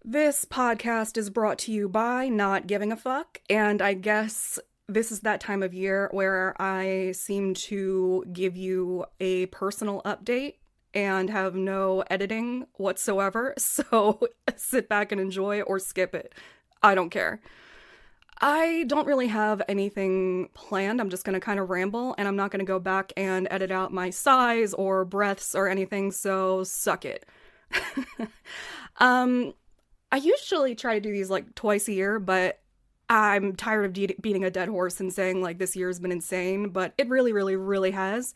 This podcast is brought to you by Not Giving a Fuck, and I guess this is that time of year where I seem to give you a personal update and have no editing whatsoever, so sit back and enjoy or skip it. I don't care. I don't really have anything planned. I'm just going to kind of ramble, and I'm not going to go back and edit out my sighs or breaths or anything, so suck it. um, I usually try to do these like twice a year, but I'm tired of beating a dead horse and saying like this year's been insane, but it really, really, really has.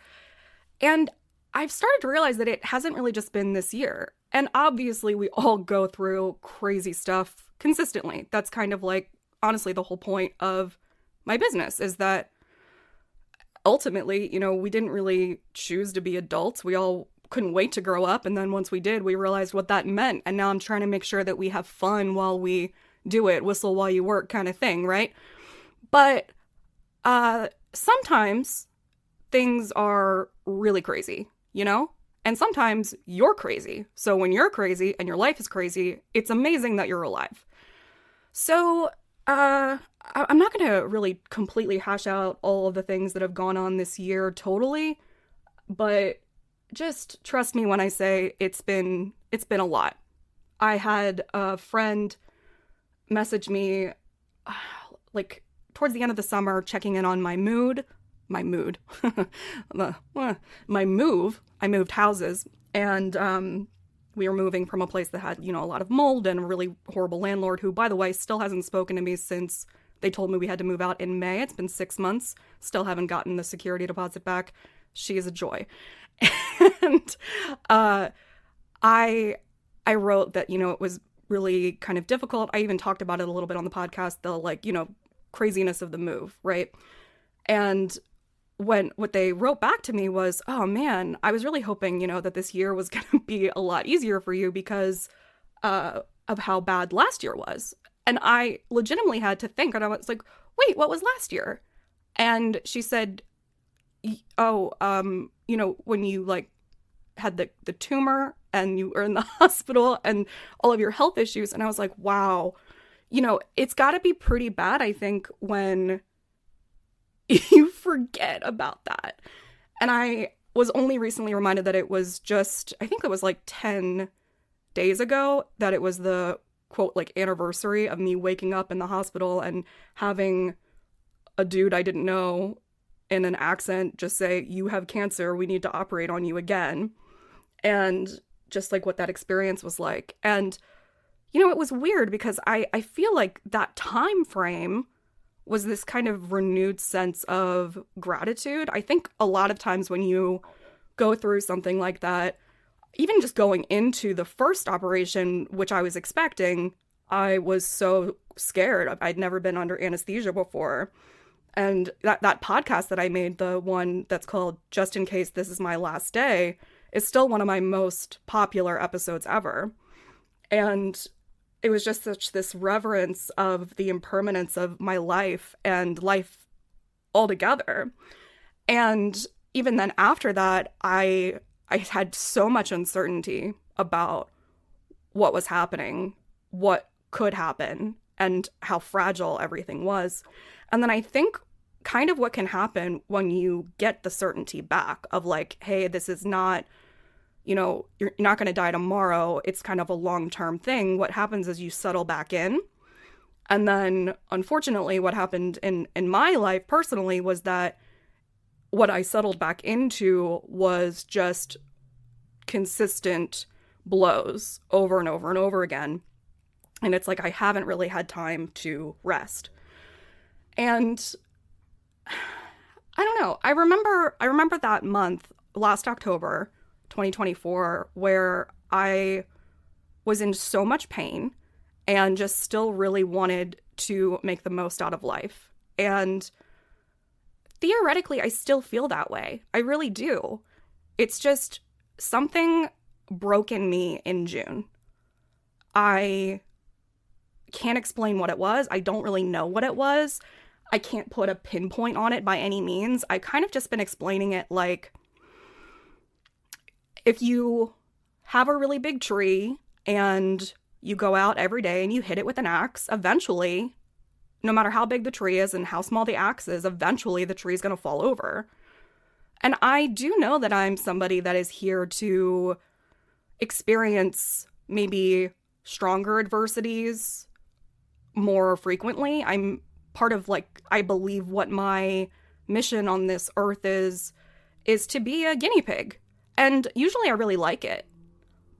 And I've started to realize that it hasn't really just been this year. And obviously, we all go through crazy stuff consistently. That's kind of like, honestly, the whole point of my business is that ultimately, we didn't really choose to be adults. We all couldn't wait to grow up. And then once we did, we realized what that meant. And now I'm trying to make sure that we have fun while we do it, whistle while you work kind of thing, right? But sometimes things are really crazy, And sometimes you're crazy. So when you're crazy and your life is crazy, it's amazing that you're alive. So I'm not going to really completely hash out all of the things that have gone on this year totally, but just trust me when I say it's been a lot. I had a friend message me like towards the end of the summer checking in on my mood. My move. I moved houses, and we were moving from a place that had, a lot of mold and a really horrible landlord who, by the way, still hasn't spoken to me since they told me we had to move out in May. It's been 6 months. Still haven't gotten the security deposit back. She is a joy. And I wrote that, it was really kind of difficult. I even talked about it a little bit on the podcast, the craziness of the move, right? And what they wrote back to me was, oh man, I was really hoping, that this year was going to be a lot easier for you because of how bad last year was. And I legitimately had to think, and I was like, wait, what was last year? And she said, oh, when you had the tumor and you were in the hospital and all of your health issues. And I was like, wow, it's got to be pretty bad, I think, when you forget about that. And I was only recently reminded that it was I think it was 10 days ago that it was the quote, anniversary of me waking up in the hospital and having a dude I didn't know in an accent just say, you have cancer, we need to operate on you again. And just what that experience was like. And, it was weird because I feel like that time frame was this kind of renewed sense of gratitude. I think a lot of times when you go through something like that, even just going into the first operation, which I was expecting, I was so scared. I'd never been under anesthesia before. And that podcast that I made, the one that's called Just in Case This Is My Last Day, is still one of my most popular episodes ever. And it was just such this reverence of the impermanence of my life and life altogether. And even then after that, I had so much uncertainty about what was happening, what could happen, and how fragile everything was. And then I think kind of what can happen when you get the certainty back of hey, this is not, you're not going to die tomorrow. It's kind of a long-term thing. What happens is you settle back in. And then, unfortunately, what happened in my life personally was that what I settled back into was just consistent blows over and over and over again. And it's I haven't really had time to rest. And I don't know. I remember that month, last October, 2024, where I was in so much pain and just still really wanted to make the most out of life. And theoretically, I still feel that way. I really do. It's just something broke in me in June. I can't explain what it was. I don't really know what it was. I can't put a pinpoint on it by any means. I kind of just been explaining it if you have a really big tree and you go out every day and you hit it with an axe, eventually, no matter how big the tree is and how small the axe is, eventually the tree's going to fall over. And I do know that I'm somebody that is here to experience maybe stronger adversities more frequently. I'm part of, like, I believe what my mission on this earth is to be a guinea pig. And usually I really like it.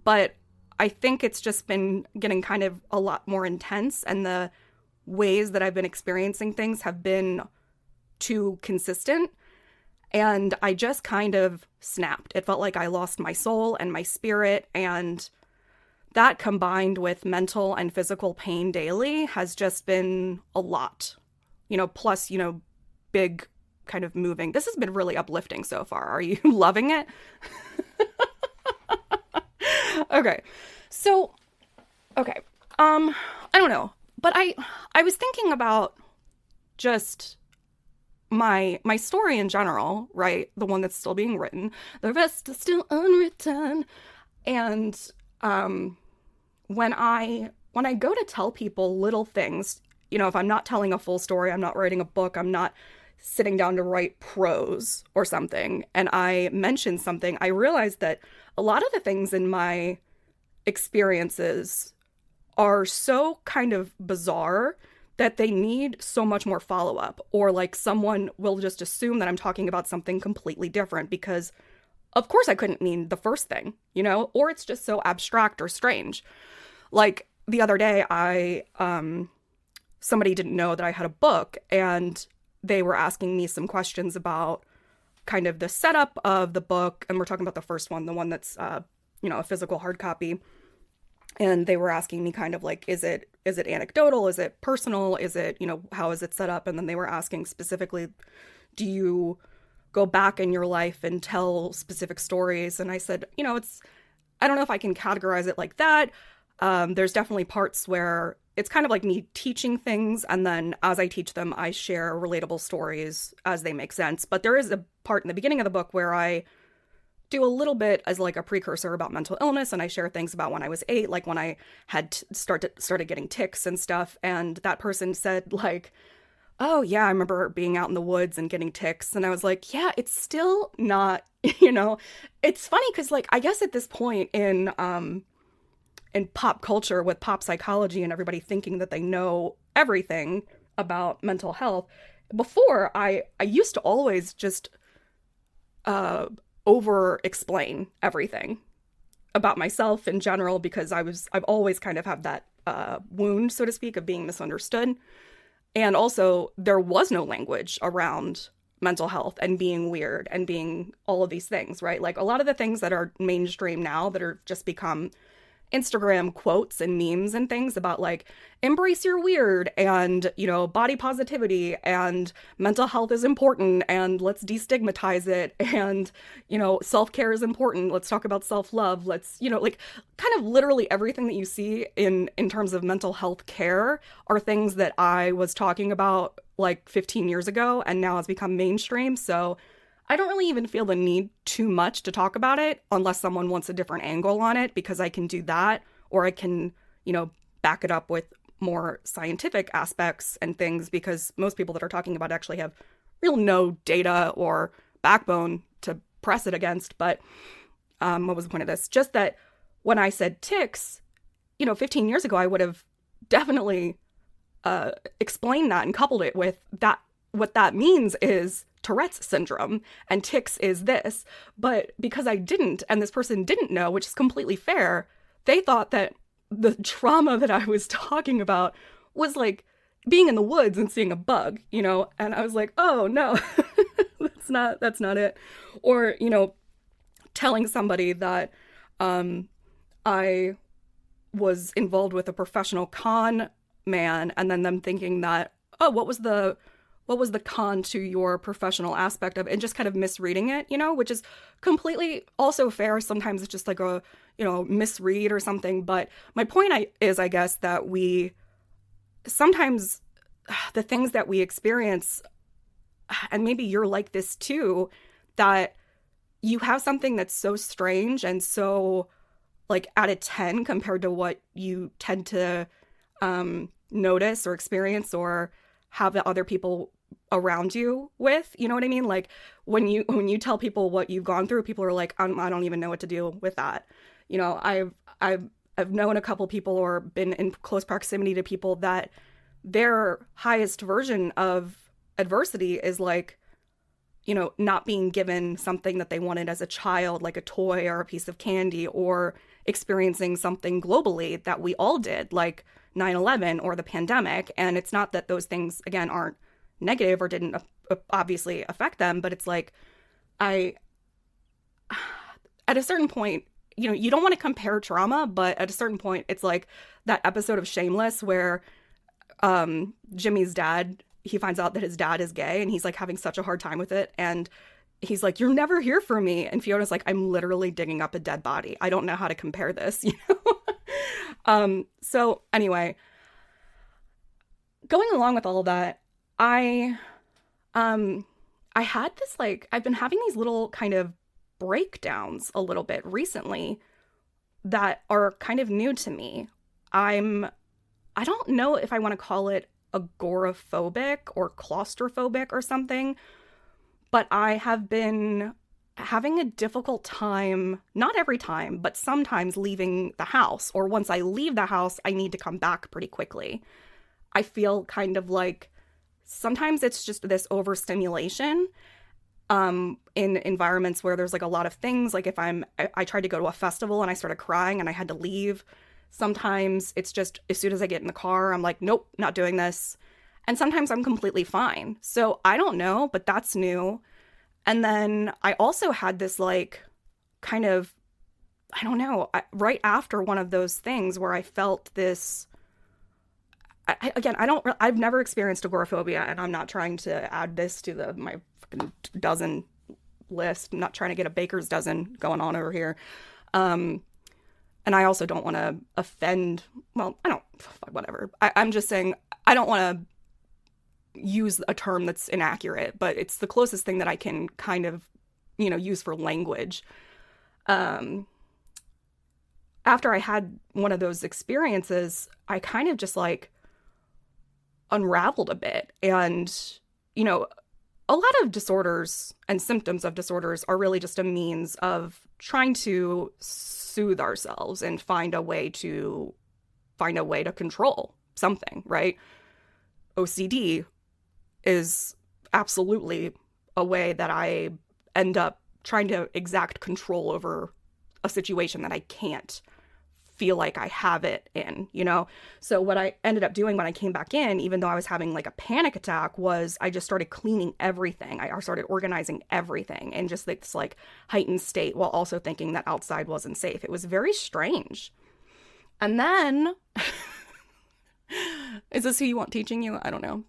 But I think it's just been getting kind of a lot more intense, and the ways that I've been experiencing things have been too consistent. And I just kind of snapped. It felt like I lost my soul and my spirit, and that combined with mental and physical pain daily has just been a lot. Plus, big kind of moving. This has been really uplifting so far. Are you loving it? Okay. So, okay. I don't know. But I was thinking about just my story in general, right? The one that's still being written. The rest is still unwritten. And when I go to tell people little things, if I'm not telling a full story, I'm not writing a book, I'm not sitting down to write prose or something, and I mention something, I realize that a lot of the things in my experiences are so kind of bizarre that they need so much more follow-up, or like someone will just assume that I'm talking about something completely different because of course I couldn't mean the first thing, or it's just so abstract or strange. Like the other day, somebody didn't know that I had a book, and they were asking me some questions about kind of the setup of the book. And we're talking about the first one, the one that's, a physical hard copy. And they were asking me kind of like, is it anecdotal? Is it personal? Is it, how is it set up? And then they were asking specifically, do you go back in your life and tell specific stories? And I said, I don't know if I can categorize it like that. There's definitely parts where it's kind of like me teaching things, and then as I teach them, I share relatable stories as they make sense. But there is a part in the beginning of the book where I do a little bit as like a precursor about mental illness, and I share things about when I was 8, like when I had started getting tics and stuff. And that person said like, oh yeah, I remember being out in the woods and getting tics. And I was like, yeah, it's still not, it's funny because like, I guess at this point in pop culture with pop psychology and everybody thinking that they know everything about mental health, before I used to always just over explain everything about myself in general, because I've always kind of had that wound, so to speak, of being misunderstood. And also there was no language around mental health and being weird and being all of these things, right? Like a lot of the things that are mainstream now that are just become Instagram quotes and memes and things about like embrace your weird and, body positivity and mental health is important and let's destigmatize it and, self-care is important. Let's talk about self-love. Let's, like kind of literally everything that you see in terms of mental health care are things that I was talking about like 15 years ago and now has become mainstream. So I don't really even feel the need too much to talk about it unless someone wants a different angle on it, because I can do that, or I can, back it up with more scientific aspects and things, because most people that are talking about it actually have real no data or backbone to press it against. But what was the point of this? Just that when I said tics, 15 years ago, I would have definitely explained that and coupled it with that. What that means is Tourette's syndrome and tics is this. But because I didn't, and this person didn't know, which is completely fair, they thought that the trauma that I was talking about was like being in the woods and seeing a bug, and I was like, oh no, that's not it. Or, telling somebody that I was involved with a professional con man, and then them thinking that, oh, what was the con to your professional aspect of it, and just kind of misreading it, which is completely also fair. Sometimes it's just like a, misread or something. But my point is, I guess, that we sometimes the things that we experience, and maybe you're like this too, that you have something that's so strange and so like out of 10 compared to what you tend to notice or experience or have the other people around you with, you know what I mean? Like when you tell people what you've gone through, people are like, I don't even know what to do with that. You know, I've known a couple people or been in close proximity to people that their highest version of adversity is like, you know, not being given something that they wanted as a child, like a toy or a piece of candy, or experiencing something globally that we all did, like 9/11 or the pandemic. And it's not that those things, again, aren't negative or didn't obviously affect them, but it's like, at a certain point, you know, you don't want to compare trauma, but at a certain point, it's like that episode of Shameless where Jimmy's dad, he finds out that his dad is gay and he's like having such a hard time with it. And he's like, you're never here for me. And Fiona's like, I'm literally digging up a dead body. I don't know how to compare this, you know? So anyway, going along with all of that, I had this, like, I've been having these little kind of breakdowns a little bit recently that are kind of new to me. I don't know if I want to call it agoraphobic or claustrophobic or something, but I have been having a difficult time, not every time, but sometimes leaving the house, or once I leave the house, I need to come back pretty quickly. I feel kind of like sometimes it's just this overstimulation in environments where there's like a lot of things. Like if I tried to go to a festival and I started crying and I had to leave. Sometimes it's just as soon as I get in the car, I'm like, nope, not doing this. And sometimes I'm completely fine. So I don't know, but that's new. And then I also had this like kind of, I don't know, right after one of those things where I felt this, I've never experienced agoraphobia, and I'm not trying to add this to my fucking dozen list. I'm not trying to get a baker's dozen going on over here. And I also don't want to offend, well, whatever. I'm just saying, I don't want to use a term that's inaccurate, but it's the closest thing that I can kind of, you know, use for language. After I had one of those experiences, I kind of just like unraveled a bit. And, you know, a lot of disorders and symptoms of disorders are really just a means of trying to soothe ourselves and find a way to control something, right? OCD is absolutely a way that I end up trying to exact control over a situation that I can't feel like I have it in, you know? So what I ended up doing when I came back in, even though I was having like a panic attack, was I just started cleaning everything. I started organizing everything in just like this like heightened state, while also thinking that outside wasn't safe. It was very strange. And then, is this who you want teaching you? I don't know.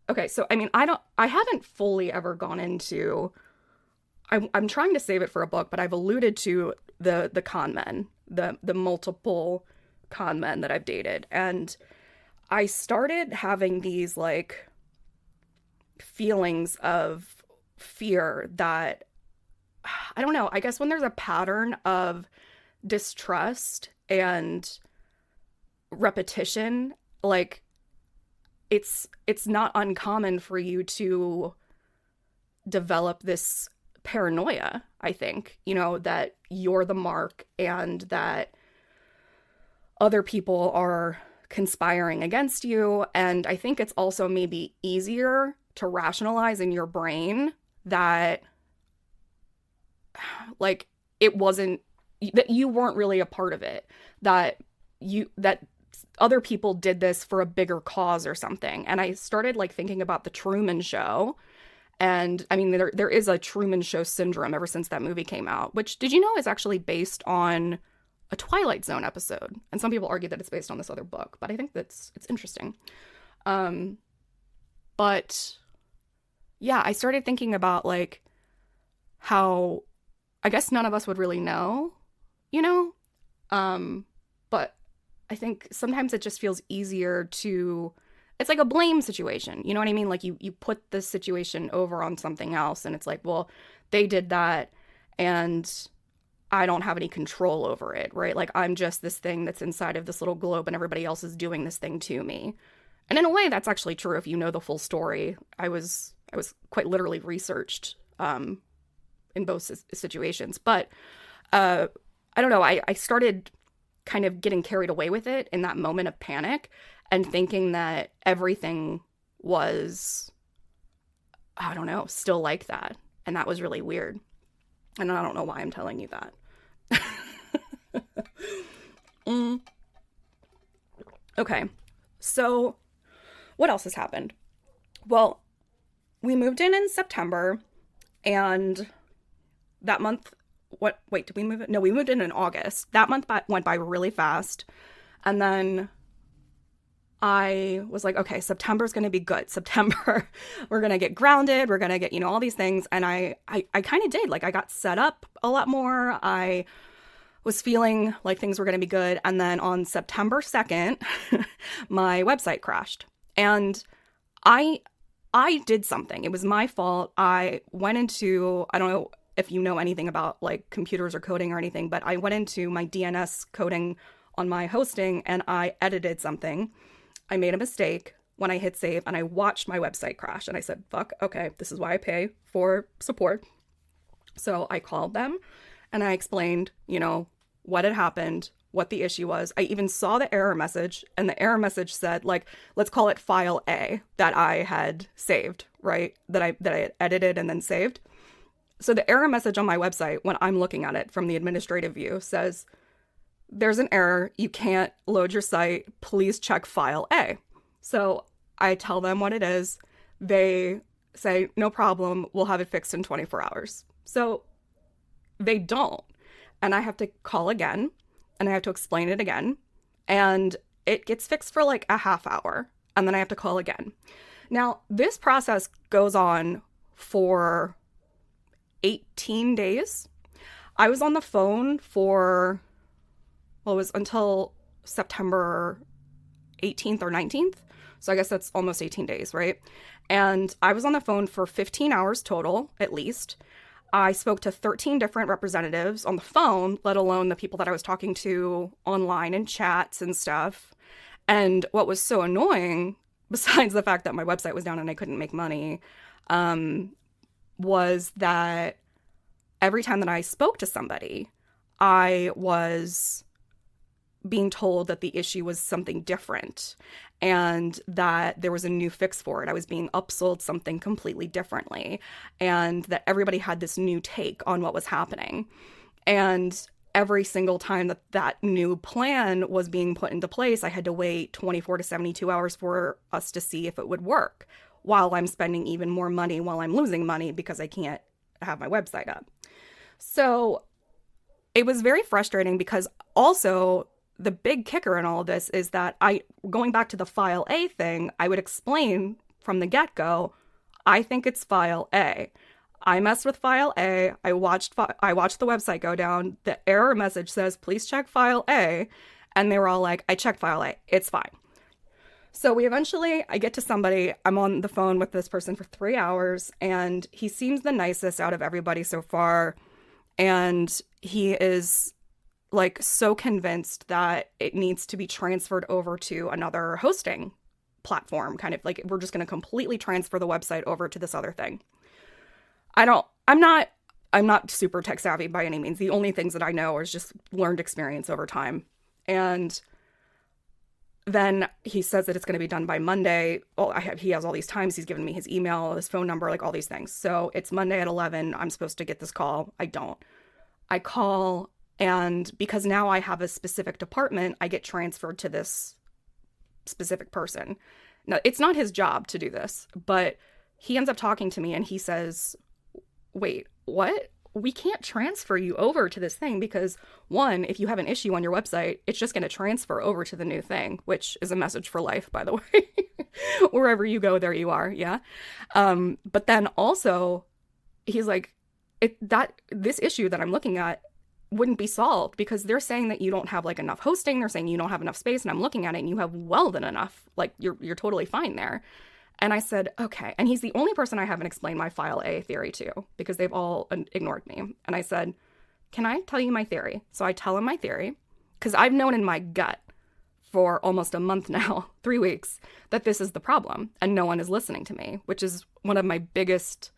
Okay, so I mean, I haven't fully ever gone into, I'm trying to save it for a book, but I've alluded to the con men, the multiple con men that I've dated. And I started having these like feelings of fear that, I don't know, I guess when there's a pattern of distrust and repetition, like it's not uncommon for you to develop this paranoia, I think, you know, that you're the mark and that other people are conspiring against you. And I think it's also maybe easier to rationalize in your brain that like it wasn't, that you weren't really a part of it, that other people did this for a bigger cause or something. And I started like thinking about the Truman Show. And I mean, there is a Truman Show syndrome ever since that movie came out, which, did you know, is actually based on a Twilight Zone episode? And some people argue that it's based on this other book, but I think it's interesting. But yeah, I started thinking about like how I guess none of us would really know, you know? But I think sometimes it just feels easier to, it's like a blame situation. You know what I mean? Like you put the situation over on something else and it's like, well, they did that and I don't have any control over it, right? Like, I'm just this thing that's inside of this little globe and everybody else is doing this thing to me. And in a way, that's actually true if you know the full story. I was quite literally researched in both situations. But I don't know, I started kind of getting carried away with it in that moment of panic and thinking that everything was, I don't know, still like that. And that was really weird. And I don't know why I'm telling you that. Okay, so what else has happened? Well, we moved in September, and that month, did we move it? No, we moved in August. That month went by really fast. And then I was like, okay, September's going to be good. September, we're going to get grounded. We're going to get, all these things. And I kind of did. Like, I got set up a lot more. I was feeling like things were going to be good. And then on September 2nd, my website crashed. And I did something. It was my fault. I went into, I don't know if you know anything about like computers or coding or anything, but I went into my DNS coding on my hosting and I edited something. I made a mistake when I hit save and I watched my website crash and I said, fuck, okay, this is why I pay for support. So I called them and I explained, what had happened, what the issue was. I even saw the error message, and the error message said, like, let's call it file A that I had saved, right? That I had edited and then saved. So the error message on my website, when I'm looking at it from the administrative view, says, there's an error. You can't load your site. Please check file A. So I tell them what it is. They say, no problem. We'll have it fixed in 24 hours. So they don't. And I have to call again and I have to explain it again. And it gets fixed for like a half hour. And then I have to call again. Now, this process goes on for 18 days. I was on the phone for, it was until September 18th or 19th. So I guess that's almost 18 days, right? And I was on the phone for 15 hours total, at least. I spoke to 13 different representatives on the phone, let alone the people that I was talking to online in chats and stuff. And what was so annoying, besides the fact that my website was down and I couldn't make money, was that every time that I spoke to somebody, I was being told that the issue was something different and that there was a new fix for it. I was being upsold something completely differently and that everybody had this new take on what was happening. And every single time that new plan was being put into place, I had to wait 24 to 72 hours for us to see if it would work, while I'm spending even more money while I'm losing money because I can't have my website up. So it was very frustrating because also the big kicker in all of this is that going back to the file A thing, I would explain from the get-go, I think it's file A. I messed with file A. I watched the website go down. The error message says, please check file A. And they were all like, I checked file A. It's fine. So I get to somebody. I'm on the phone with this person for 3 hours, and he seems the nicest out of everybody so far. And he is like so convinced that it needs to be transferred over to another hosting platform, kind of like we're just going to completely transfer the website over to this other thing. I'm not super tech savvy by any means. The only things that I know is just learned experience over time. And then he says that it's going to be done by Monday. Well, he has all these times. He's given me his email, his phone number, like all these things. So it's Monday at 11. I'm supposed to get this call. I don't. I call, and because now I have a specific department, I get transferred to this specific person. Now, it's not his job to do this, but he ends up talking to me and he says, wait, what? We can't transfer you over to this thing because, one, if you have an issue on your website, it's just going to transfer over to the new thing, which is a message for life, by the way. Wherever you go, there you are, yeah? But then also, he's like, this issue that I'm looking at wouldn't be solved because they're saying that you don't have like enough hosting. They're saying you don't have enough space, and I'm looking at it and you have well than enough. Like you're totally fine there. And I said, okay. And he's the only person I haven't explained my file A theory to because they've all ignored me. And I said, can I tell you my theory? So I tell him my theory because I've known in my gut for almost a month now, 3 weeks, that this is the problem and no one is listening to me, which is one of my biggest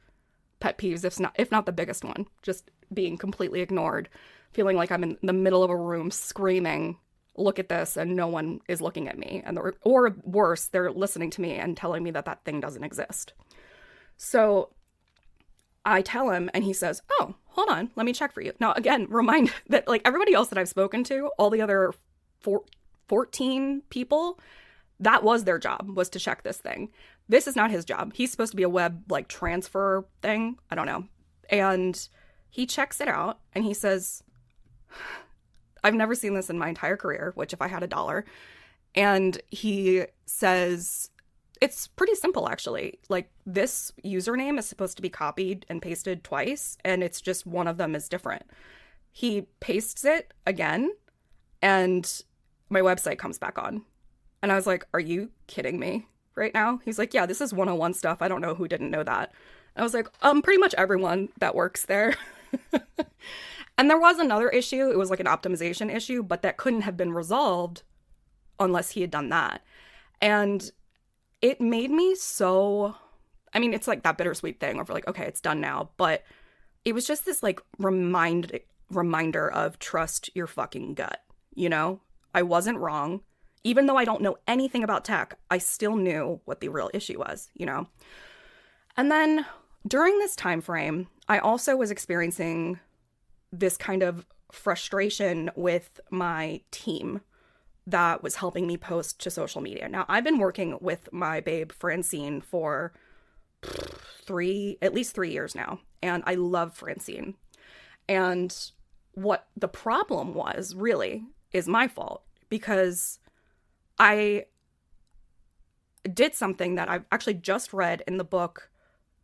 pet peeves, if not the biggest one, just being completely ignored, feeling like I'm in the middle of a room screaming, look at this, and no one is looking at me. Or worse, they're listening to me and telling me that that thing doesn't exist. So I tell him and he says, oh, hold on, let me check for you. Now, again, remind that like everybody else that I've spoken to, all the other 14 people, that was their job, was to check this thing. This is not his job. He's supposed to be a web like transfer thing. I don't know. And he checks it out and he says, I've never seen this in my entire career, which if I had $1. And he says, it's pretty simple, actually. Like, this username is supposed to be copied and pasted twice, and it's just one of them is different. He pastes it again, and my website comes back on. And I was like, are you kidding me right now? He's like, yeah, this is 101 stuff. I don't know who didn't know that. I was like, pretty much everyone that works there. And there was another issue. It was like an optimization issue, but that couldn't have been resolved unless he had done that. And it made me so, I mean, it's like that bittersweet thing of like, okay, it's done now. But it was just this like reminder of trust your fucking gut. You know, I wasn't wrong. Even though I don't know anything about tech, I still knew what the real issue was, you know. And then during this time frame, I also was experiencing this kind of frustration with my team that was helping me post to social media. Now, I've been working with my babe Francine for at least 3 years now, and I love Francine. And what the problem was really is my fault, because I did something that I've actually just read in the book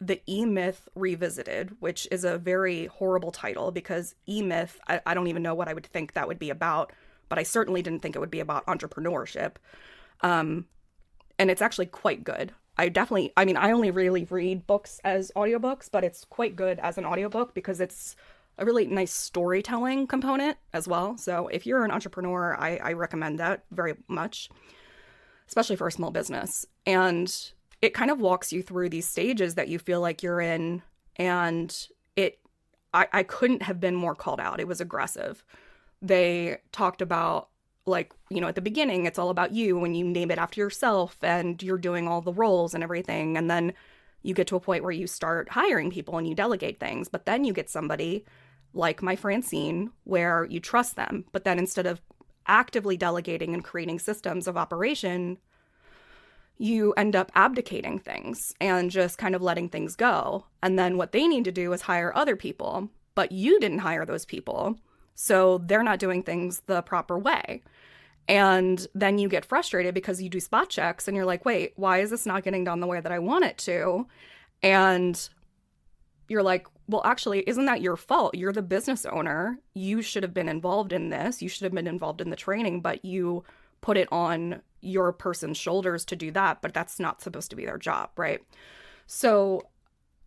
The E-Myth Revisited, which is a very horrible title because E-Myth, I don't even know what I would think that would be about, but I certainly didn't think it would be about entrepreneurship. And it's actually quite good. I only really read books as audiobooks, but it's quite good as an audiobook because it's a really nice storytelling component as well. So if you're an entrepreneur, I recommend that very much, especially for a small business. And it kind of walks you through these stages that you feel like you're in. And I couldn't have been more called out. It was aggressive. They talked about, like, you know, at the beginning, it's all about you when you name it after yourself and you're doing all the roles and everything. And then you get to a point where you start hiring people and you delegate things. But then you get somebody like my Francine where you trust them. But then instead of actively delegating and creating systems of operation, you end up abdicating things and just kind of letting things go. And then what they need to do is hire other people, but you didn't hire those people. So they're not doing things the proper way. And then you get frustrated because you do spot checks and you're like, wait, why is this not getting done the way that I want it to? And you're like, well, actually, isn't that your fault? You're the business owner. You should have been involved in this. You should have been involved in the training, but you put it on your person's shoulders to do that, but that's not supposed to be their job, right? So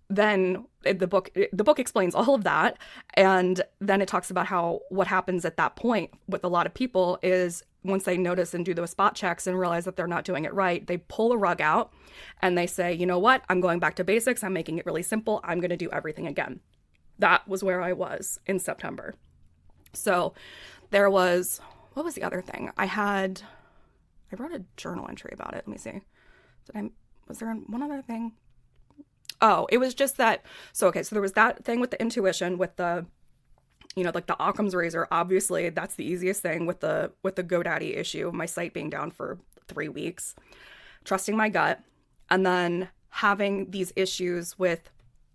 then the book explains all of that, and then it talks about how what happens at that point with a lot of people is once they notice and do those spot checks and realize that they're not doing it right, they pull a rug out and they say, you know what, I'm going back to basics. I'm making it really simple. I'm going to do everything again. That was where I was in September. So there was, what was the other thing? I wrote a journal entry about it. Let me see. Was there one other thing? Oh, it was just that. So there was that thing with the intuition, with the, you know, like the Occam's razor. Obviously, that's the easiest thing with the GoDaddy issue, my site being down for 3 weeks, trusting my gut, and then having these issues with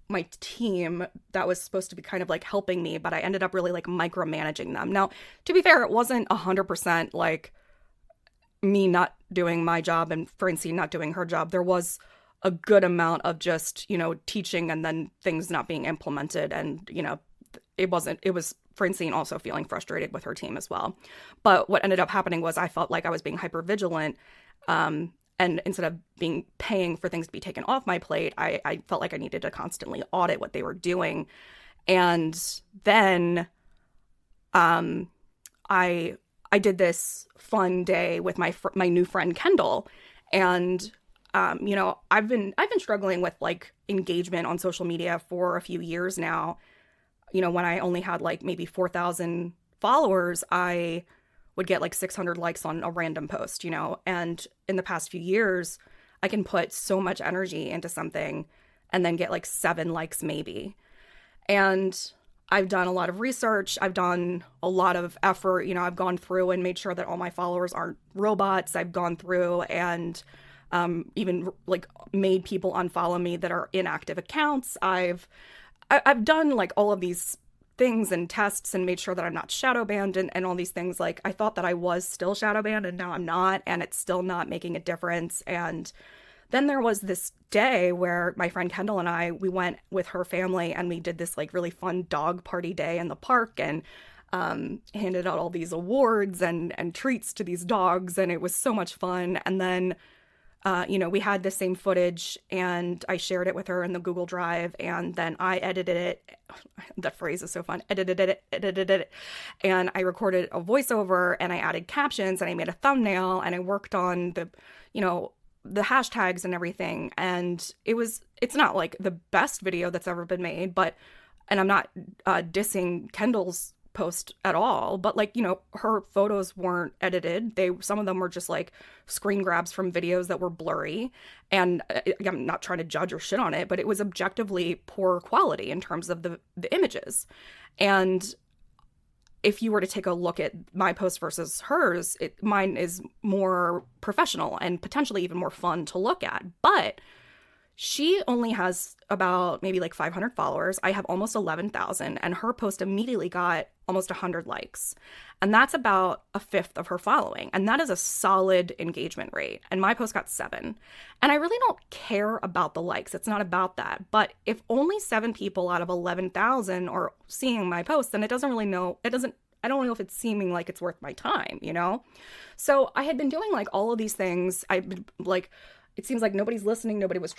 my team that was supposed to be kind of like helping me, but I ended up really like micromanaging them. Now, to be fair, it wasn't 100% like me not doing my job and Francine not doing her job. There was a good amount of just, you know, teaching and then things not being implemented. And, you know, it was Francine also feeling frustrated with her team as well. But what ended up happening was I felt like I was being hyper vigilant. And instead of paying for things to be taken off my plate, I felt like I needed to constantly audit what they were doing. And then I did this fun day with my new friend Kendall, and I've been struggling with like engagement on social media for a few years now. When I only had like maybe 4,000 followers, I would get like 600 likes on a random post, and in the past few years, I can put so much energy into something and then get like 7 likes maybe. And I've done a lot of research. I've done a lot of effort. I've gone through and made sure that all my followers aren't robots. I've gone through and even like made people unfollow me that are inactive accounts. I've done like all of these things and tests and made sure that I'm not shadow banned and all these things. Like I thought that I was still shadow banned and now I'm not, and it's still not making a difference. And then there was this day where my friend Kendall and we went with her family and we did this like really fun dog party day in the park, and handed out all these awards and treats to these dogs, and it was so much fun. And then we had the same footage and I shared it with her in the Google Drive, and then I edited it. That phrase is so fun. Edited it. And I recorded a voiceover and I added captions and I made a thumbnail and I worked on the hashtags and everything. And it's not like the best video that's ever been made, and I'm not dissing Kendall's post at all, but like, her photos weren't edited. Some of them were just like screen grabs from videos that were blurry, and I'm not trying to judge or shit on it, but it was objectively poor quality in terms of the images. And if you were to take a look at my post versus hers, mine is more professional and potentially even more fun to look at, but she only has about maybe like 500 followers. I have almost 11,000, and her post immediately got almost 100 likes. And that's about a fifth of her following. And that is a solid engagement rate. And my post got 7. And I really don't care about the likes. It's not about that. But if only 7 people out of 11,000 are seeing my post, then I don't know if it's seeming like it's worth my time, So I had been doing like all of these things. I've been like, it seems like nobody's listening. Nobody was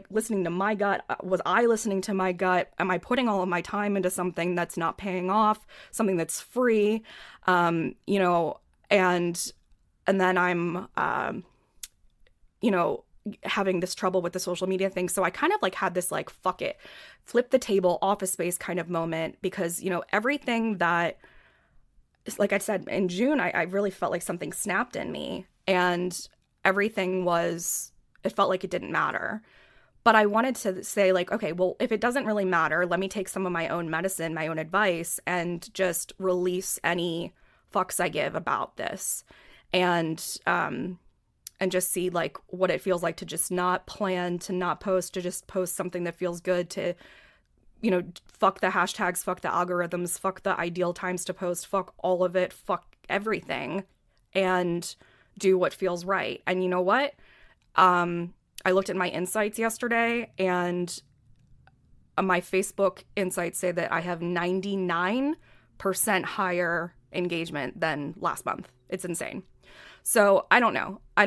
listening to my gut. Was I listening to my gut? Am I putting all of my time into something that's not paying off, something that's free? And then I'm, having this trouble with the social media thing. So I kind of like had this like, fuck it, flip the table, Office Space kind of moment, because, everything that, like I said, in June, I really felt like something snapped in me, and everything it felt like it didn't matter. But I wanted to say like, okay, well, if it doesn't really matter, let me take some of my own medicine, my own advice, and just release any fucks I give about this. And just see like what it feels like to just not plan, to not post, to just post something that feels good, to, fuck the hashtags, fuck the algorithms, fuck the ideal times to post, fuck all of it, fuck everything, and do what feels right. And you know what? I looked at my insights yesterday, and my Facebook insights say that I have 99% higher engagement than last month. It's insane. So I don't know. I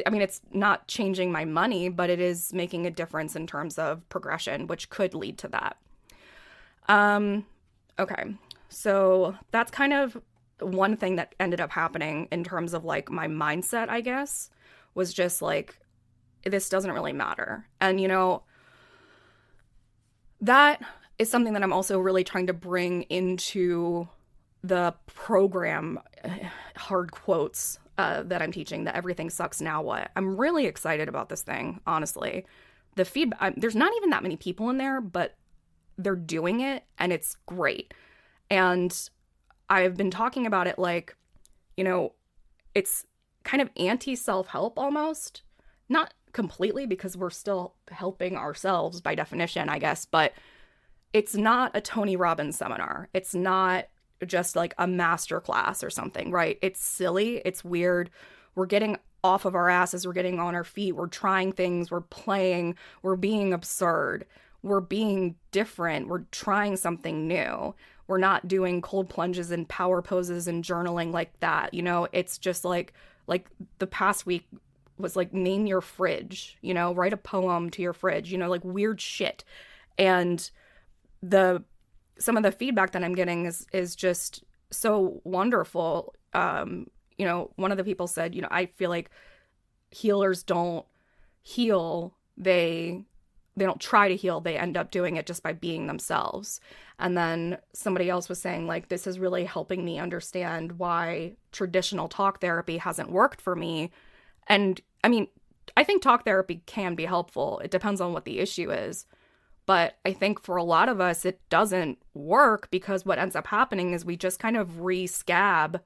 mean, it's not changing my money, but it is making a difference in terms of progression, which could lead to that. Okay. So that's kind of one thing that ended up happening in terms of like my mindset, I guess, was just like, this doesn't really matter. And, that is something that I'm also really trying to bring into the program, hard quotes, that I'm teaching, that Everything Sucks Now What. I'm really excited about this thing, honestly. The feedback, there's not even that many people in there, but they're doing it and it's great. And I've been talking about it like, it's kind of anti-self-help almost. Not completely, because we're still helping ourselves by definition, I guess, but it's not a Tony Robbins seminar. It's not just like a master class or something, right? It's silly. It's weird. We're getting off of our asses. We're getting on our feet. We're trying things. We're playing. We're being absurd. We're being different. We're trying something new. We're not doing cold plunges and power poses and journaling like that. It's just like the past week was like, name your fridge, you know, write a poem to your fridge, you know, like weird shit. And the some of the feedback that I'm getting is just so wonderful. You know, one of the people said, you know, I feel like healers don't heal, they don't try to heal, they end up doing it just by being themselves. And then somebody else was saying, like, this is really helping me understand why traditional talk therapy hasn't worked for me. And I mean, I think talk therapy can be helpful. It depends on what the issue is. But I think for a lot of us, it doesn't work because what ends up happening is we just kind of re-scab,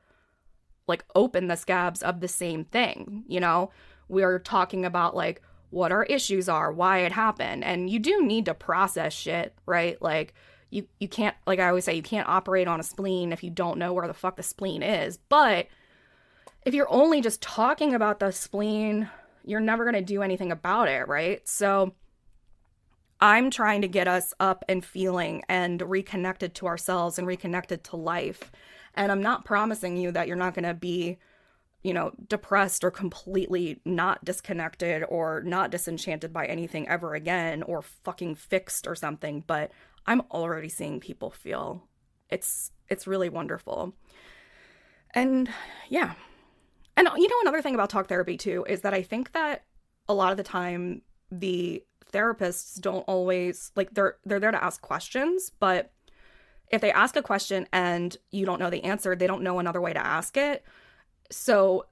like open the scabs of the same thing, you know? We are talking about like what our issues are, why it happened. And you do need to process shit, right? Like you can't, like I always say, you can't operate on a spleen if you don't know where the fuck the spleen is. But if you're only just talking about the spleen, you're never going to do anything about it, right? So I'm trying to get us up and feeling and reconnected to ourselves and reconnected to life. And I'm not promising you that you're not going to be, you know, depressed or completely not disconnected or not disenchanted by anything ever again or fucking fixed or something, but I'm already seeing people feel. It's really wonderful. And yeah. And you know, another thing about talk therapy too is that I think that a lot of the time the therapists don't always, like, they're there to ask questions, but if they ask a question and you don't know the answer, they don't know another way to ask it. So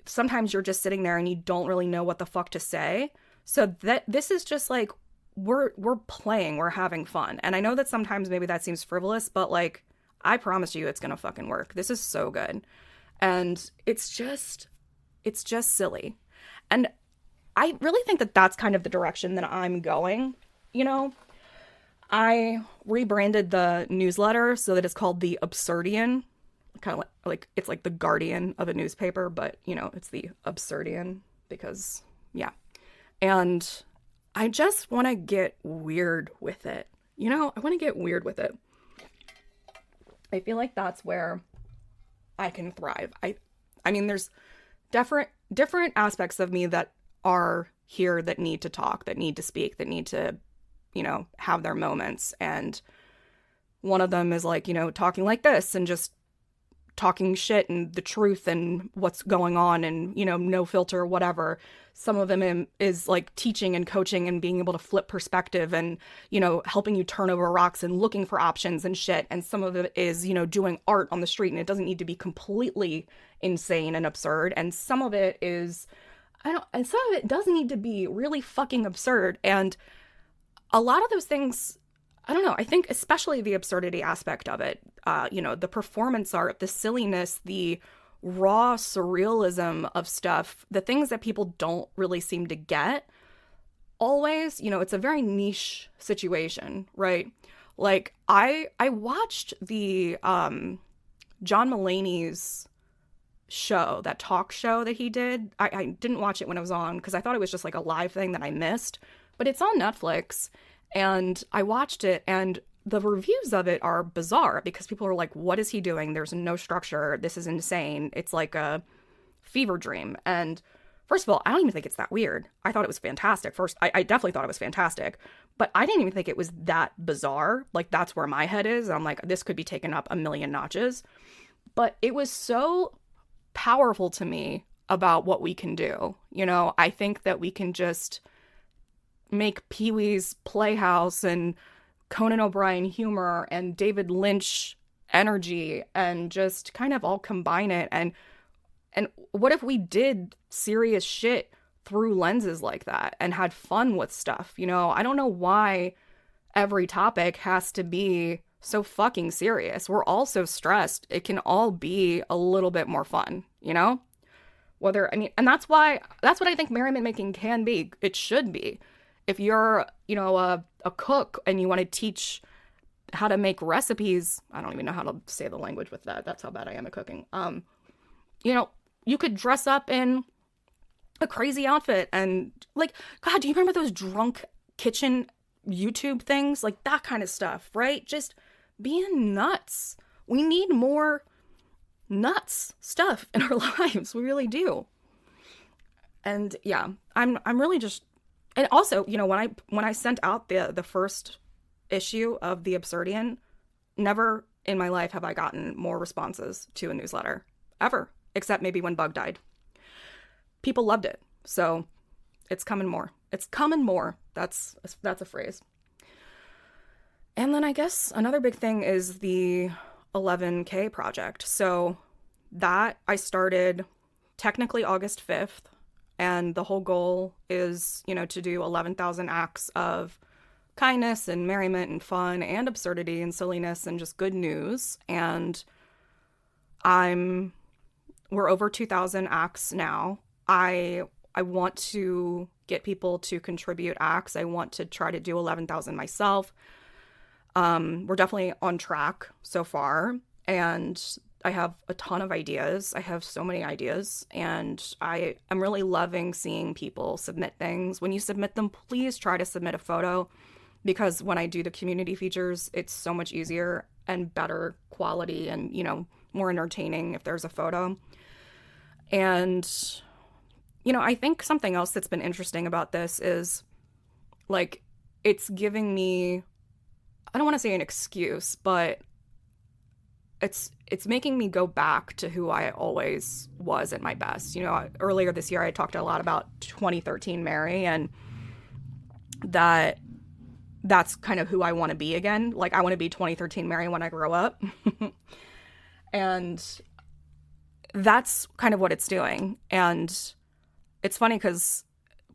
sometimes you're just sitting there and you don't really know what the fuck to say. So that this is just like, we're playing, we're having fun. And I know that sometimes maybe that seems frivolous, but like, I promise you it's gonna fucking work. This is so good. And it's just silly. And I really think that that's kind of the direction that I'm going, you know? I rebranded the newsletter so that it's called the Absurdian. Kind of like it's like the Guardian of a newspaper, but you know, it's the Absurdian because yeah. And I just want to get weird with it. You know, I want to get weird with it. I feel like that's where I can thrive. I mean, there's different aspects of me that are here that need to talk, that need to speak, that need to, you know, have their moments. And one of them is like, you know, talking like this and just talking shit and the truth and what's going on and, you know, no filter, whatever. Some of them is like teaching and coaching and being able to flip perspective and, you know, helping you turn over rocks and looking for options and shit. And some of it is, you know, doing art on the street, and it doesn't need to be completely insane and absurd. And some of it is, and some of it does need to be really fucking absurd. And a lot of those things, I don't know, I think especially the absurdity aspect of it, you know, the performance art, the silliness, the raw surrealism of stuff, the things that people don't really seem to get always, you know, it's a very niche situation, right? Like I watched the John Mulaney's show, that talk show that he did. I didn't watch it when it was on because I thought it was just like a live thing that I missed, but it's on Netflix. And I watched it, and the reviews of it are bizarre because people are like, what is he doing? There's no structure. This is insane. It's like a fever dream. And first of all, I don't even think it's that weird. I thought it was fantastic. First, I definitely thought it was fantastic, but I didn't even think it was that bizarre. Like, that's where my head is. I'm like, this could be taken up a million notches. But it was so powerful to me about what we can do. You know, I think that we can just make Pee-wee's Playhouse and Conan O'Brien humor and David Lynch energy and just kind of all combine it. And what if we did serious shit through lenses like that and had fun with stuff? You know, I don't know why every topic has to be so fucking serious. We're all so stressed. It can all be a little bit more fun, you know? And that's what I think merriment making can be. It should be. If you're, you know, a cook and you want to teach how to make recipes, I don't even know how to say the language with that. That's how bad I am at cooking. You know, you could dress up in a crazy outfit and like, God, do you remember those drunk kitchen YouTube things? Like that kind of stuff, right? Just being nuts. We need more nuts stuff in our lives. We really do. And yeah, I'm really just, and also, you know, when I sent out the first issue of the Absurdian, never in my life have I gotten more responses to a newsletter ever, except maybe when Bug died. People loved it. So it's coming more. It's coming more. That's a phrase. And then I guess another big thing is the 11K project. So that I started technically August 5th. And the whole goal is, you know, to do 11,000 acts of kindness and merriment and fun and absurdity and silliness and just good news. And we're over 2,000 acts now. I want to get people to contribute acts. I want to try to do 11,000 myself. We're definitely on track so far, and I have a ton of ideas. I have so many ideas, and I'm really loving seeing people submit things. When you submit them, please try to submit a photo, because when I do the community features, it's so much easier and better quality and, you know, more entertaining if there's a photo. And, you know, I think something else that's been interesting about this is, like, it's giving me, I don't want to say an excuse, but it's making me go back to who I always was at my best. You know, earlier this year I talked a lot about 2013 Mary, and that's kind of who I want to be again. Like, I want to be 2013 Mary when I grow up. And that's kind of what it's doing. And it's funny because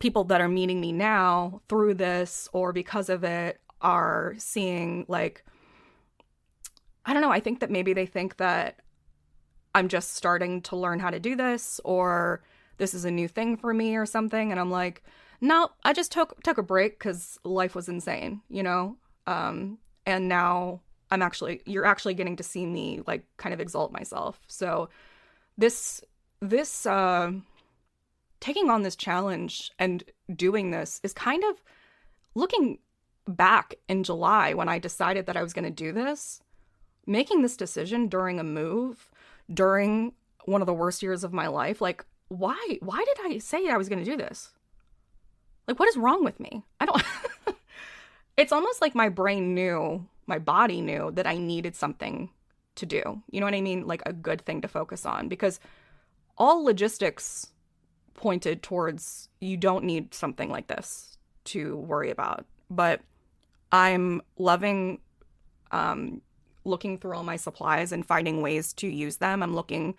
people that are meeting me now through this or because of it are seeing, like, I don't know, I think that maybe they think that I'm just starting to learn how to do this, or this is a new thing for me or something. And I'm like, no, I just took a break because life was insane, you know? And now you're actually getting to see me, like, kind of exalt myself. So this taking on this challenge and doing this is kind of looking back in July when I decided that I was going to do this, making this decision during a move, during one of the worst years of my life. Like, why did I say I was going to do this? Like, what is wrong with me? I don't, it's almost like my brain knew, my body knew that I needed something to do. You know what I mean? Like a good thing to focus on, because all logistics pointed towards you don't need something like this to worry about. But I'm loving looking through all my supplies and finding ways to use them. I'm looking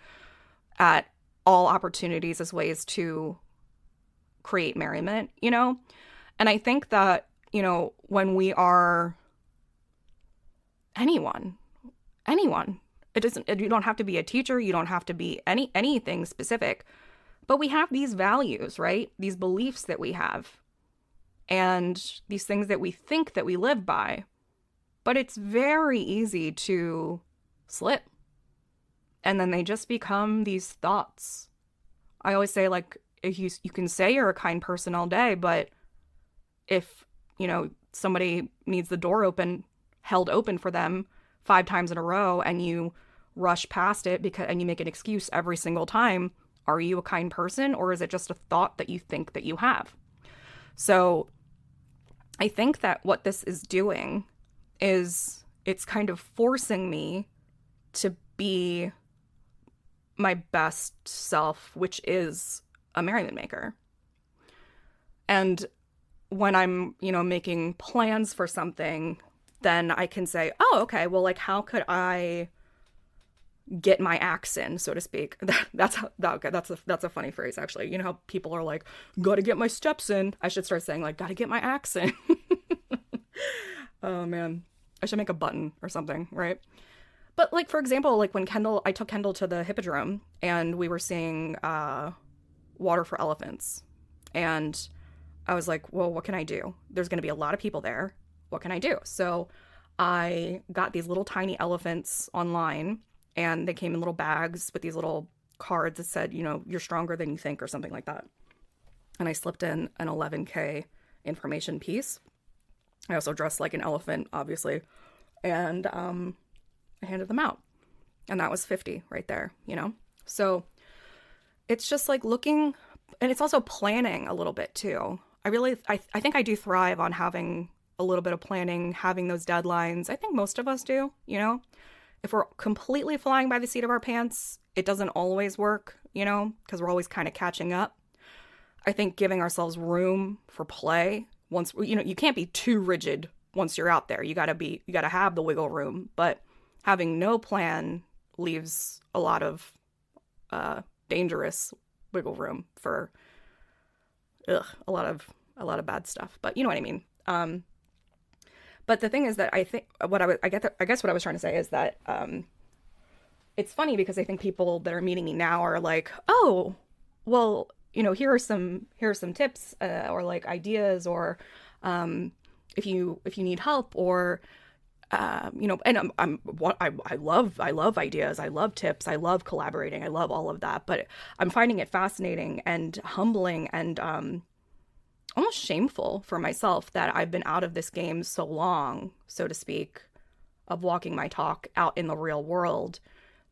at all opportunities as ways to create merriment, you know? And I think that, you know, when we are anyone, you don't have to be a teacher, you don't have to be anything specific, but we have these values, right? These beliefs that we have, and these things that we think that we live by. But it's very easy to slip. And then they just become these thoughts. I always say, like, if you can say you're a kind person all day, but if, you know, somebody needs the door held open for them 5 times in a row, and you rush past it and you make an excuse every single time, are you a kind person, or is it just a thought that you think that you have? So I think that what this is doing is it's kind of forcing me to be my best self, which is a merriment maker. And when I'm, you know, making plans for something, then I can say, oh, okay, well, like, how could I get my acts in, so to speak? That's a funny phrase, actually. You know how people are like, gotta get my steps in. I should start saying, like, gotta get my acts in. Oh man, I should make a button or something, right? But, like, for example, like when I took Kendall to the Hippodrome and we were seeing Water for Elephants, and I was like, well, what can I do? There's going to be a lot of people there. What can I do? So I got these little tiny elephants online, and they came in little bags with these little cards that said, you know, you're stronger than you think, or something like that. And I slipped in an 11K information piece. I also dressed like an elephant, obviously. And I handed them out. And that was 50 right there, you know? So it's just like looking, and it's also planning a little bit too. I think I do thrive on having a little bit of planning, having those deadlines. I think most of us do, you know? If we're completely flying by the seat of our pants, it doesn't always work, you know, because we're always kind of catching up. I think giving ourselves room for play once, you know, you can't be too rigid once you're out there. You gotta have the wiggle room, but having no plan leaves a lot of dangerous wiggle room for a lot of bad stuff. But you know what I mean. But the thing is that I think I guess what I was trying to say is that it's funny because I think people that are meeting me now are like, oh, well, you know, here are some tips or like ideas, or if you need help, or you know, and I love ideas, I love tips, I love collaborating, I love all of that, but I'm finding it fascinating and humbling and almost shameful for myself that I've been out of this game so long, so to speak, of walking my talk out in the real world,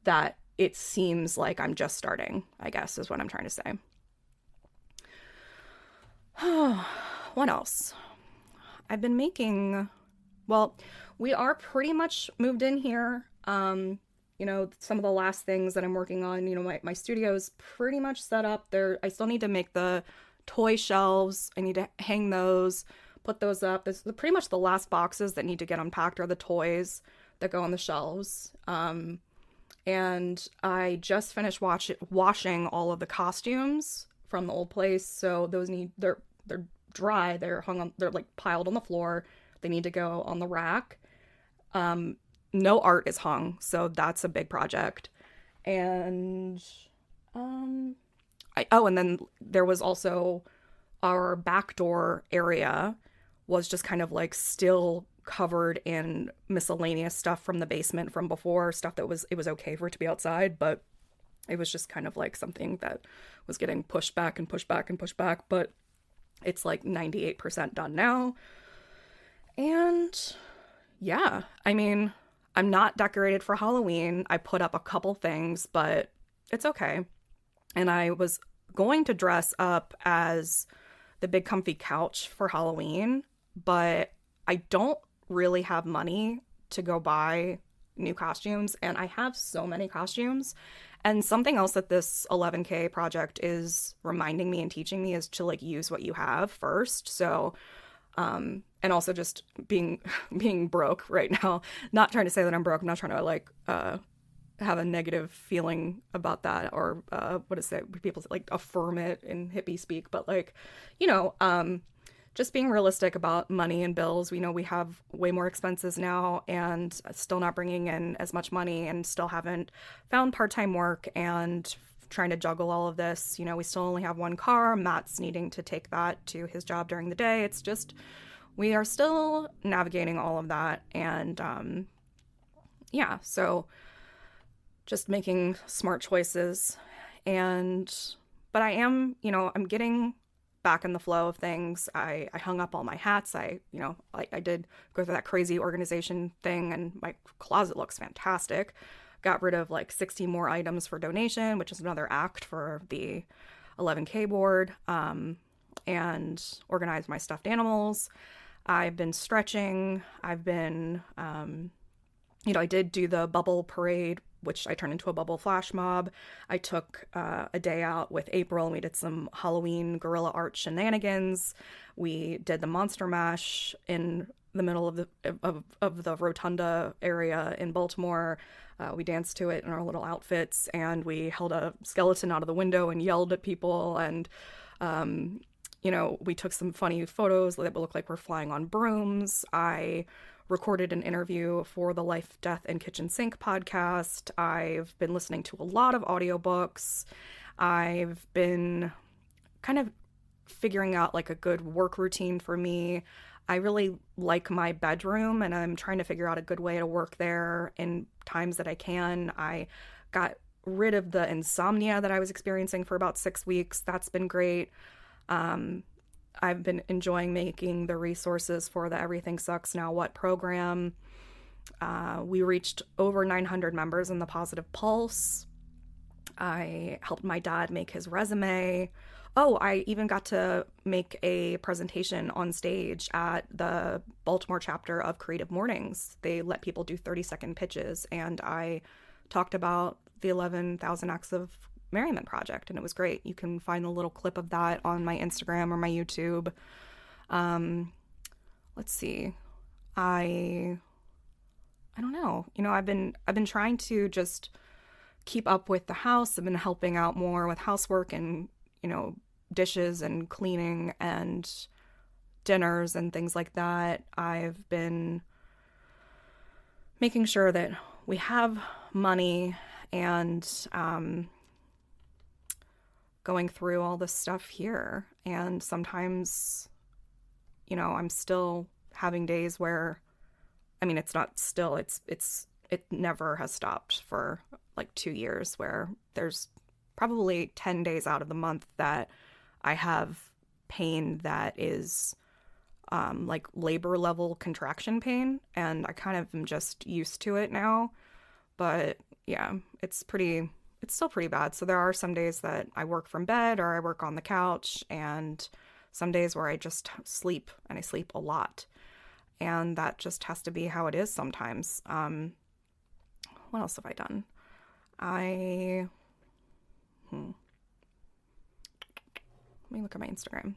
that it seems like I'm just starting, I guess is what I'm trying to say. What else? I've been making, well, we are pretty much moved in here. You know, some of the last things that I'm working on, you know, my studio is pretty much set up there. I still need to make the toy shelves. I need to hang those, put those up. This is pretty much the last boxes that need to get unpacked are the toys that go on the shelves. And I just finished washing all of the costumes from the old place. So those they're dry. They're they're like piled on the floor. They need to go on the rack. No art is hung, so that's a big project. And and then there was also our back door area was just kind of like still covered in miscellaneous stuff from the basement from before, stuff that it was okay for it to be outside, but it was just kind of like something that was getting pushed back and pushed back and pushed back, but it's like 98% done now. And yeah, I mean, I'm not decorated for Halloween. I put up a couple things, but it's okay. And I was going to dress up as the big comfy couch for Halloween, but I don't really have money to go buy new costumes, and I have so many costumes. And something else that this 11K project is reminding me and teaching me is to like use what you have first. So and also just being broke right now. Not trying to say that I'm broke. I'm not trying to like have a negative feeling about that, or what is it? People like affirm it in hippie speak, but like, you know, just being realistic about money and bills. We know we have way more expenses now, and still not bringing in as much money, and still haven't found part-time work, and trying to juggle all of this. You know, we still only have one car. Matt's needing to take that to his job during the day. It's just, we are still navigating all of that. And yeah, so just making smart choices. But I am, you know, I'm getting back in the flow of things. I hung up all my hats. I did go through that crazy organization thing, and my closet looks fantastic. Got rid of like 60 more items for donation, which is another act for the 11K board, and organized my stuffed animals. I've been stretching. I've been, I did do the bubble parade, which I turned into a bubble flash mob. I took a day out with April, and we did some Halloween guerrilla art shenanigans. We did the monster mash in the middle of the rotunda area in Baltimore. We danced to it in our little outfits, and we held a skeleton out of the window and yelled at people. And, we took some funny photos that looked like we're flying on brooms. I recorded an interview for the Life, Death, and Kitchen Sink podcast. I've been listening to a lot of audiobooks. I've been kind of figuring out like a good work routine for me. I really like my bedroom, and I'm trying to figure out a good way to work there in times that I can. I got rid of the insomnia that I was experiencing for about 6 weeks. That's been great. I've been enjoying making the resources for the Everything Sucks Now What program. We reached over 900 members in the Positive Pulse. I helped my dad make his resume. Oh, I even got to make a presentation on stage at the Baltimore chapter of Creative Mornings. They let people do 30-second pitches, and I talked about the 11,000 Acts of Merriment project, and it was great. You can find a little clip of that on my Instagram or my YouTube. Let's see. I don't know. I've been trying to just keep up with the house. I've been helping out more with housework and, dishes and cleaning and dinners and things like that. I've been making sure that we have money and going through all this stuff here. And sometimes, I'm still having days where, it's not still, it never has stopped for like 2 years, where there's probably 10 days out of the month that I have pain that is like labor level contraction pain, and I kind of am just used to it now. But yeah, it's still pretty bad. So there are some days that I work from bed or I work on the couch, and some days where I just sleep, and I sleep a lot. And that just has to be how it is sometimes. What else have I done? Let me look at my Instagram.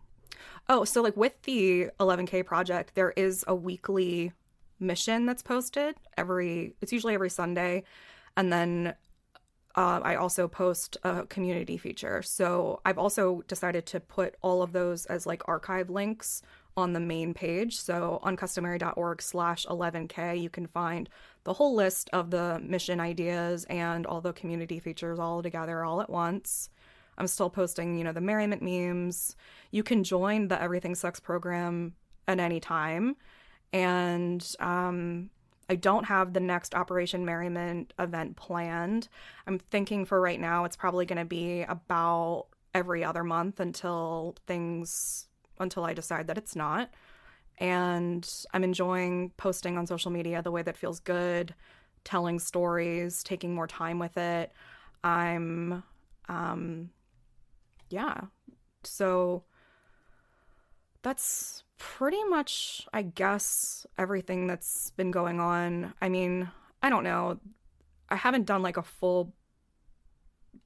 Oh, so like with the 11K project, there is a weekly mission that's posted it's usually every Sunday. And then I also post a community feature. So I've also decided to put all of those as like archive links on the main page. So on customary.org/11K, you can find the whole list of the mission ideas and all the community features all together all at once. I'm still posting, the Merriment memes. You can join the Everything Sucks program at any time. And I don't have the next Operation Merriment event planned. I'm thinking for right now, it's probably going to be about every other month until I decide that it's not. And I'm enjoying posting on social media the way that feels good, telling stories, taking more time with it. Yeah. So that's pretty much, I guess, everything that's been going on. I don't know. I haven't done like a full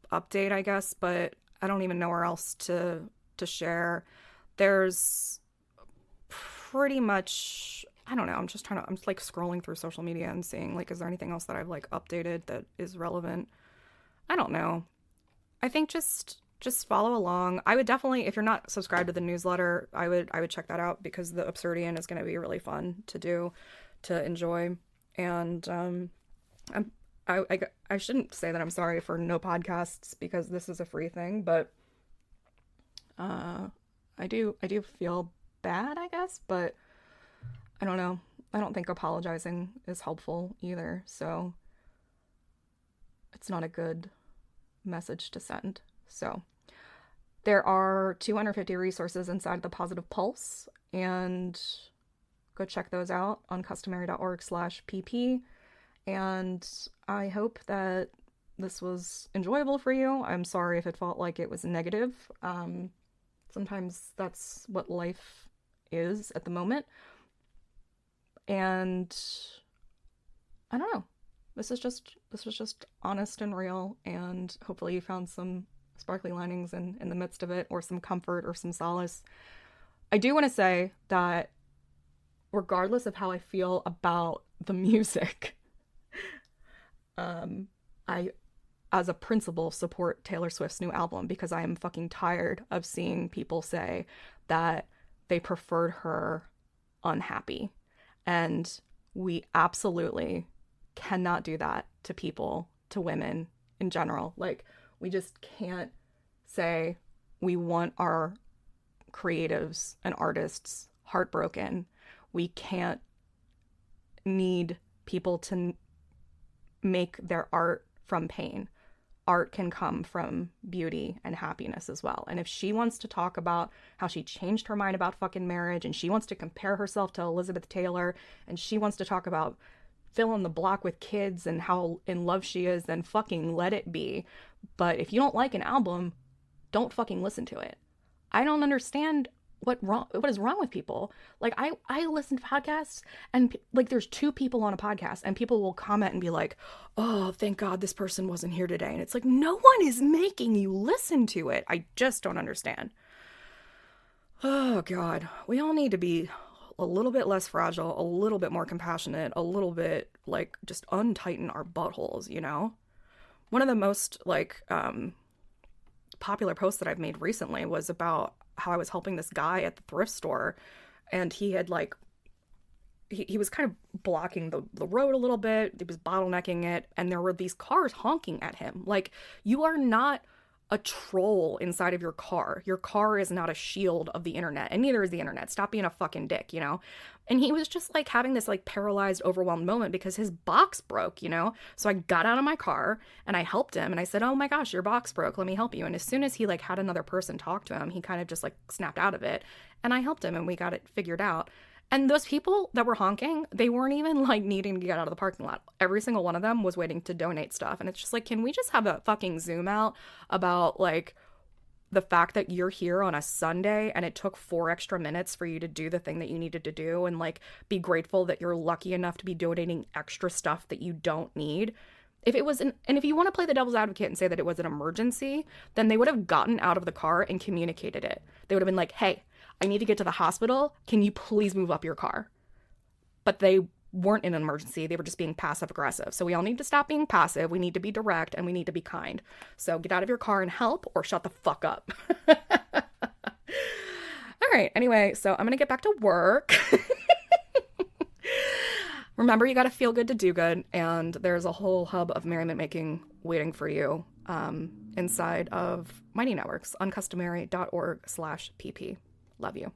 update, I guess, but I don't even know where else to share. There's pretty much, I don't know, I'm just like scrolling through social media and seeing like, is there anything else that I've like updated that is relevant? I don't know. I think just follow along. I would definitely, if you're not subscribed to the newsletter, I would check that out, because the Absurdian is going to be really fun to do, to enjoy. And I shouldn't say that I'm sorry for no podcasts, because this is a free thing, but I do feel bad, I guess, but I don't know. I don't think apologizing is helpful either, so it's not a good message to send. So there are 250 resources inside the Positive Pulse, and go check those out on customary.org/pp. And I hope that this was enjoyable for you. I'm sorry if it felt like it was negative. Sometimes that's what life is at the moment. And I don't know. This was just honest and real, and hopefully you found some sparkly linings in the midst of it, or some comfort or some solace. I do want to say that regardless of how I feel about the music, I, as a principle, support Taylor Swift's new album, because I am fucking tired of seeing people say that they preferred her unhappy. And we absolutely cannot do that to people, to women in general. Like, we just can't say we want our creatives and artists heartbroken. We can't need people to make their art from pain. Art can come from beauty and happiness as well. And if she wants to talk about how she changed her mind about fucking marriage, and she wants to compare herself to Elizabeth Taylor, and she wants to talk about fill in the block with kids and how in love she is, then fucking let it be. But if you don't like an album, don't fucking listen to it. I don't understand what is wrong with people. Like I listen to podcasts and like there's two people on a podcast and people will comment and be like, "Oh, thank God this person wasn't here today." And it's like, no one is making you listen to it. I just don't understand. Oh God, we all need to be a little bit less fragile, a little bit more compassionate, a little bit like just untighten our buttholes, you know? One of the most like popular posts that I've made recently was about how I was helping this guy at the thrift store, and he had like he was kind of blocking the road a little bit. He was bottlenecking it, and there were these cars honking at him. Like, you are not a troll inside of your car. Your car is not a shield of the internet, and neither is the internet. Stop being a fucking dick, you know? And he was just like having this like paralyzed, overwhelmed moment because his box broke, you know? So I got out of my car and I helped him and I said, "Oh my gosh, your box broke. Let me help you." And as soon as he like had another person talk to him, he kind of just like snapped out of it, and I helped him and we got it figured out. And those people that were honking, they weren't even like needing to get out of the parking lot. Every single one of them was waiting to donate stuff. And it's just like, can we just have a fucking zoom out about like the fact that you're here on a Sunday and it took 4 extra minutes for you to do the thing that you needed to do, and like be grateful that you're lucky enough to be donating extra stuff that you don't need. If it was and if you want to play the devil's advocate and say that it was an emergency, then they would have gotten out of the car and communicated it. They would have been like, "Hey, I need to get to the hospital. Can you please move up your car?" But they weren't in an emergency. They were just being passive aggressive. So we all need to stop being passive. We need to be direct and we need to be kind. So get out of your car and help, or shut the fuck up. All right. Anyway, so I'm going to get back to work. Remember, you got to feel good to do good. And there's a whole hub of merriment making waiting for you inside of Mighty Networks, uncustomary.org/pp. Love you.